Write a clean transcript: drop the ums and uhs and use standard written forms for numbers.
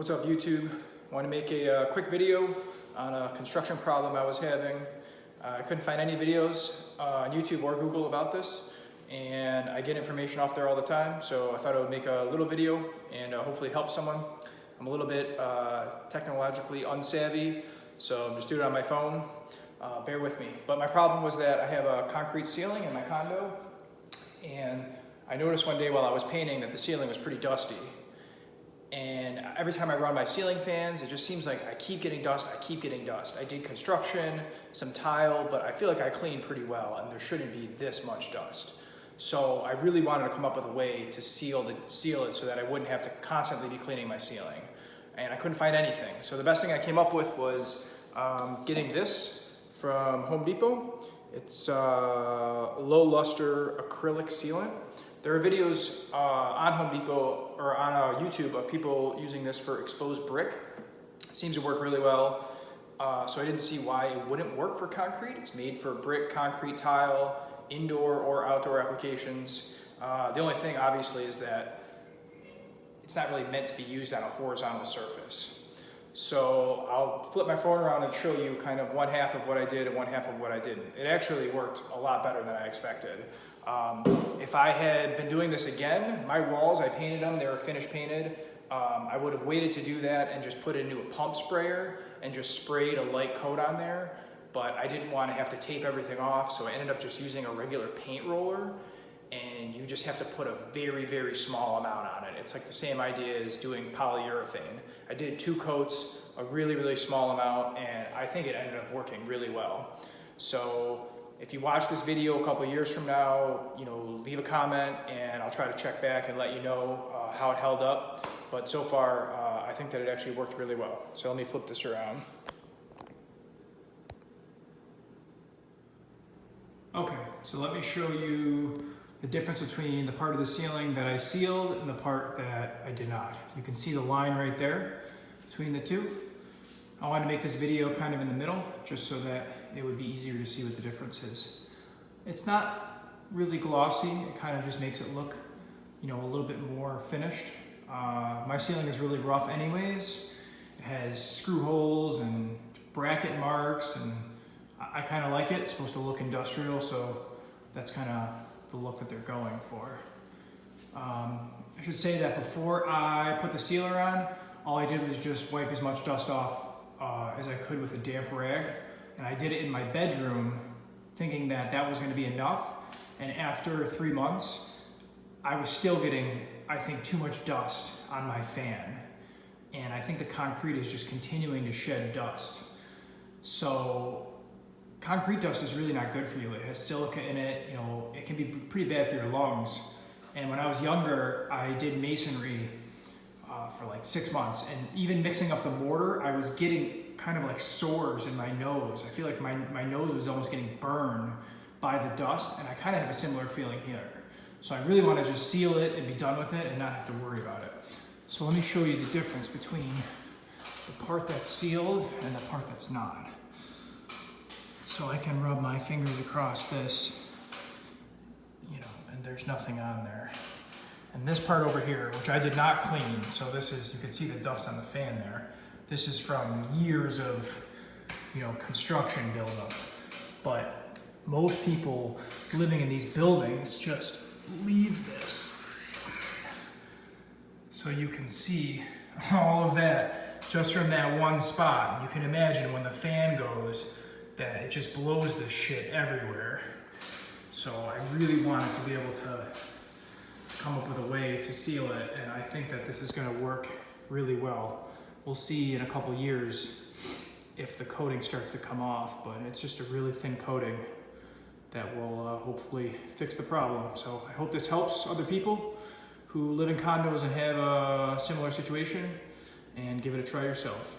What's up, YouTube? I want to make a quick video on a construction problem I was having. I couldn't find any videos on YouTube or Google about this, and I get information off there all the time, so I thought I would make a little video and hopefully help someone. I'm a little bit technologically unsavvy, so I'm just doing it on my phone. Bear with me. But my problem was that I have a concrete ceiling in my condo, and I noticed one day while I was painting that the ceiling was pretty dusty. And every time I run my ceiling fans, it just seems like I keep getting dust, I did construction, some tile, but I feel like I cleaned pretty well and there shouldn't be this much dust. So I really wanted to come up with a way to seal it so that I wouldn't have to constantly be cleaning my ceiling. And I couldn't find anything. So the best thing I came up with was getting this from Home Depot. It's low luster acrylic sealant. There are videos on Home Depot or on YouTube of people using this for exposed brick. It seems to work really well, so I didn't see why it wouldn't work for concrete. It's made for brick, concrete, tile, indoor or outdoor applications. The only thing, obviously, is that it's not really meant to be used on a horizontal surface. So I'll flip my phone around and show you kind of one half of what I did and one half of what I didn't. It actually worked a lot better than I expected. If I had been doing this again, my walls, I painted them, they were finish painted. I would have waited to do that and just put it into a pump sprayer and just sprayed a light coat on there. But I didn't want to have to tape everything off, so I ended up just using a regular paint roller, and you just have to put a very, very small amount on it. It's like the same idea as doing polyurethane. I did 2 coats, a really, really small amount, and I think it ended up working really well. So if you watch this video a couple years from now, leave a comment and I'll try to check back and let you know how it held up. But so far, I think that it actually worked really well. So let me flip this around. Okay, so let me show you the difference between the part of the ceiling that I sealed and the part that I did not. You can see the line right there between the two. I wanted to make this video kind of in the middle, just so that it would be easier to see what the difference is. It's not really glossy, it kind of just makes it look, a little bit more finished. My ceiling is really rough anyways. It has screw holes and bracket marks, and I kind of like it. It's supposed to look industrial, so that's kind of the look that they're going for. I should say that before I put the sealer on, all I did was just wipe as much dust off as I could with a damp rag. And I did it in my bedroom thinking that that was going to be enough. And after 3 months, I was still getting, I think, too much dust on my fan. And I think the concrete is just continuing to shed dust. So concrete dust is really not good for you. It has silica in it, it can be pretty bad for your lungs. And when I was younger, I did masonry for like 6 months. And even mixing up the mortar, I was getting kind of like sores in my nose. I feel like my nose was almost getting burned by the dust, and I kind of have a similar feeling here. So I really want to just seal it and be done with it and not have to worry about it. So let me show you the difference between the part that's sealed and the part that's not. So I can rub my fingers across this, and there's nothing on there. And this part over here, which I did not clean, so this is, you can see the dust on the fan there. This is from years of, construction buildup. But most people living in these buildings just leave this. So you can see all of that just from that one spot. You can imagine when the fan goes that it just blows this shit everywhere. So I really wanted to be able to come up with a way to seal it, and I think that this is going to work really well. We'll see in a couple years if the coating starts to come off, but it's just a really thin coating that will hopefully fix the problem. So I hope this helps other people who live in condos and have a similar situation, and give it a try yourself.